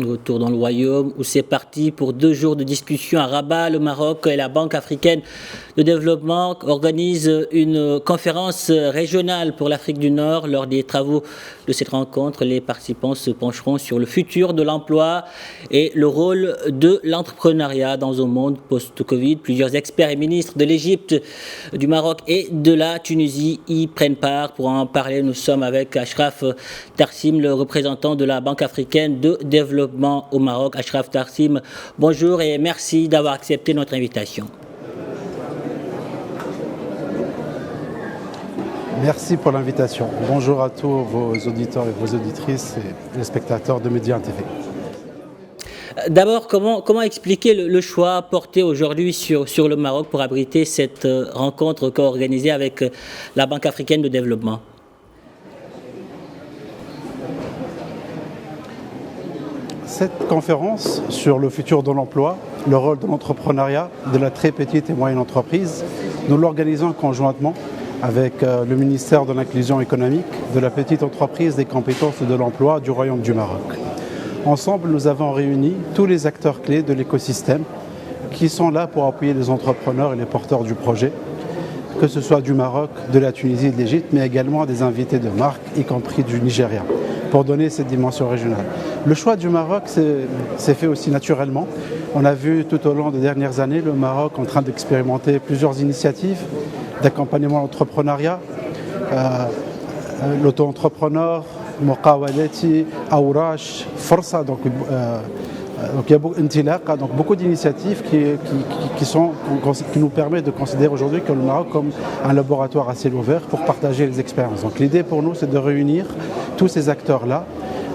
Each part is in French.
Retour dans le royaume où c'est parti pour 2 jours de discussion à Rabat. Le Maroc et la Banque africaine de développement organisent une conférence régionale pour l'Afrique du Nord. Lors des travaux de cette rencontre, les participants se pencheront sur le futur de l'emploi et le rôle de l'entrepreneuriat dans un monde post-Covid. Plusieurs experts et ministres de l'Égypte, du Maroc et de la Tunisie y prennent part. Pour en parler, nous sommes avec Achraf Tarsim, le représentant de la Banque africaine de développement au Maroc. Achraf Tarsim, bonjour et merci d'avoir accepté notre invitation. Merci pour l'invitation. Bonjour à tous vos auditeurs et vos auditrices et les spectateurs de Média TV. D'abord, comment expliquer le choix porté aujourd'hui sur le Maroc pour abriter cette rencontre co-organisée avec la Banque africaine de développement? Cette conférence sur le futur de l'emploi, le rôle de l'entrepreneuriat, de la très petite et moyenne entreprise, nous l'organisons conjointement avec le ministère de l'Inclusion économique, de la petite entreprise, des compétences et de l'emploi du Royaume du Maroc. Ensemble, nous avons réuni tous les acteurs clés de l'écosystème qui sont là pour appuyer les entrepreneurs et les porteurs du projet, que ce soit du Maroc, de la Tunisie et de l'Égypte, mais également des invités de marque, y compris du Nigeria, pour donner cette dimension régionale. Le choix du Maroc s'est fait aussi naturellement. On a vu tout au long des dernières années le Maroc en train d'expérimenter plusieurs initiatives d'accompagnement à l'entrepreneuriat, l'auto-entrepreneur, Moqawaleti, Aourash, Força, donc il y a beaucoup d'initiatives qui nous permettent de considérer aujourd'hui que le Maroc comme un laboratoire à ciel ouvert pour partager les expériences. Donc l'idée pour nous, c'est de réunir tous ces acteurs-là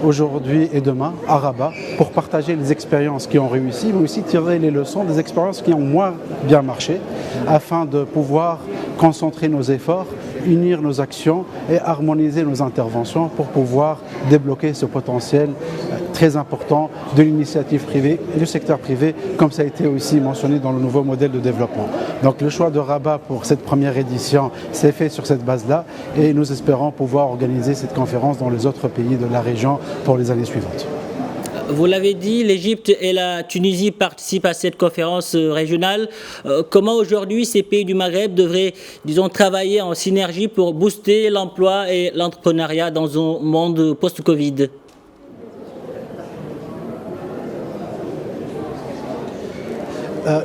aujourd'hui et demain à Rabat pour partager les expériences qui ont réussi, mais aussi tirer les leçons des expériences qui ont moins bien marché afin de pouvoir concentrer nos efforts, unir nos actions et harmoniser nos interventions pour pouvoir débloquer ce potentiel très important de l'initiative privée et du secteur privé, comme ça a été aussi mentionné dans le nouveau modèle de développement. Donc le choix de Rabat pour cette première édition s'est fait sur cette base-là et nous espérons pouvoir organiser cette conférence dans les autres pays de la région pour les années suivantes. Vous l'avez dit, l'Égypte et la Tunisie participent à cette conférence régionale. Comment aujourd'hui ces pays du Maghreb devraient, disons, travailler en synergie pour booster l'emploi et l'entrepreneuriat dans un monde post-Covid?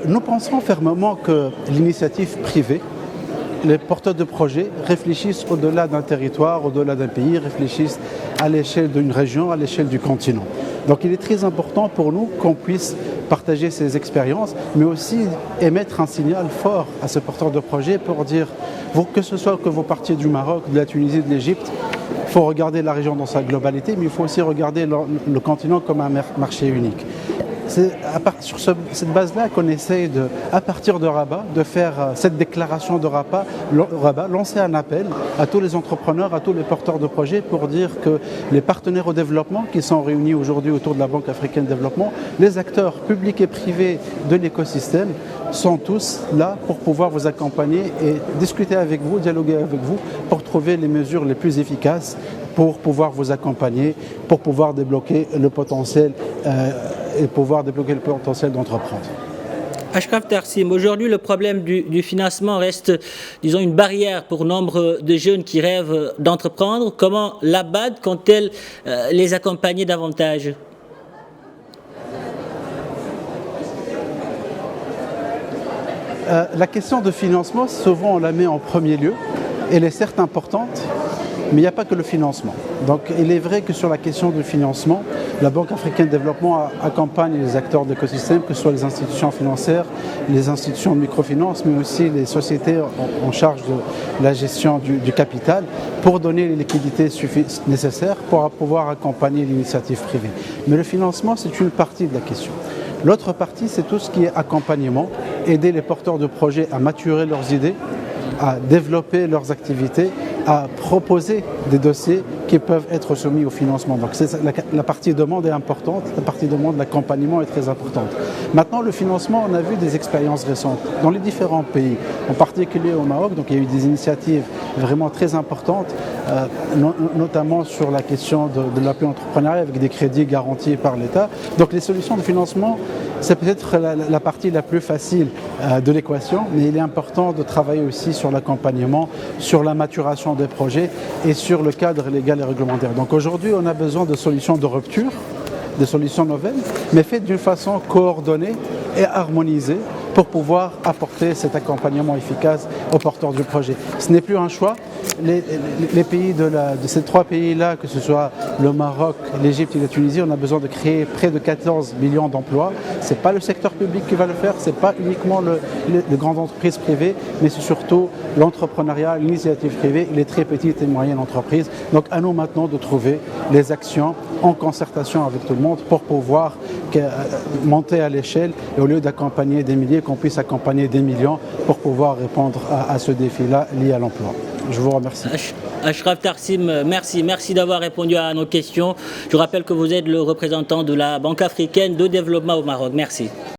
Nous pensons fermement que l'initiative privée, les porteurs de projets réfléchissent au-delà d'un territoire, au-delà d'un pays, réfléchissent à l'échelle d'une région, à l'échelle du continent. Donc il est très important pour nous qu'on puisse partager ces expériences, mais aussi émettre un signal fort à ces porteurs de projets pour dire, que ce soit que vous partiez du Maroc, de la Tunisie, de l'Égypte, il faut regarder la région dans sa globalité, mais il faut aussi regarder le continent comme un marché unique. C'est sur cette base-là qu'on essaye, à partir de Rabat, de faire cette déclaration de Rabat, lancer un appel à tous les entrepreneurs, à tous les porteurs de projets pour dire que les partenaires au développement qui sont réunis aujourd'hui autour de la Banque africaine de développement, les acteurs publics et privés de l'écosystème sont tous là pour pouvoir vous accompagner et discuter avec vous, dialoguer avec vous pour trouver les mesures les plus efficaces pour pouvoir vous accompagner, pour pouvoir débloquer le potentiel d'entreprendre. Achraf Tarsim, aujourd'hui le problème du financement reste, disons, une barrière pour nombre de jeunes qui rêvent d'entreprendre. Comment la BAD compte-t-elle les accompagner davantage? La question de financement, souvent on la met en premier lieu. Elle est certes importante, mais il n'y a pas que le financement. Donc il est vrai que sur la question du financement, la Banque africaine de développement accompagne les acteurs de l'écosystème, que ce soit les institutions financières, les institutions de microfinance, mais aussi les sociétés en charge de la gestion du capital, pour donner les liquidités nécessaires pour pouvoir accompagner l'initiative privée. Mais le financement, c'est une partie de la question. L'autre partie, c'est tout ce qui est accompagnement, aider les porteurs de projets à maturer leurs idées, à développer leurs activités, à proposer des dossiers qui peuvent être soumis au financement. Donc la partie demande est importante, la partie demande, l'accompagnement est très importante. Maintenant, le financement, on a vu des expériences récentes dans les différents pays, en particulier au Maroc. Donc il y a eu des initiatives vraiment très importantes, notamment sur la question de l'appui entrepreneurial avec des crédits garantis par l'État. Donc les solutions de financement, c'est peut-être la partie la plus facile de l'équation, mais il est important de travailler aussi sur l'accompagnement, sur la maturation des projets et sur le cadre légal et réglementaire. Donc aujourd'hui, on a besoin de solutions de rupture, de solutions nouvelles, mais faites d'une façon coordonnée et harmonisée pour pouvoir apporter cet accompagnement efficace aux porteurs du projet. Ce n'est plus un choix. Les pays de ces trois pays-là, que ce soit le Maroc, l'Égypte et la Tunisie, on a besoin de créer près de 14 millions d'emplois. Ce n'est pas le secteur public qui va le faire, ce n'est pas uniquement les grandes entreprises privées, mais c'est surtout l'entrepreneuriat, l'initiative privée, les très petites et moyennes entreprises. Donc à nous maintenant de trouver les actions en concertation avec tout le monde pour pouvoir monter à l'échelle et au lieu d'accompagner des milliers, qu'on puisse accompagner des millions pour pouvoir répondre à ce défi-là lié à l'emploi. Je vous remercie. Achraf Tarsim, merci d'avoir répondu à nos questions. Je rappelle que vous êtes le représentant de la Banque africaine de développement au Maroc. Merci.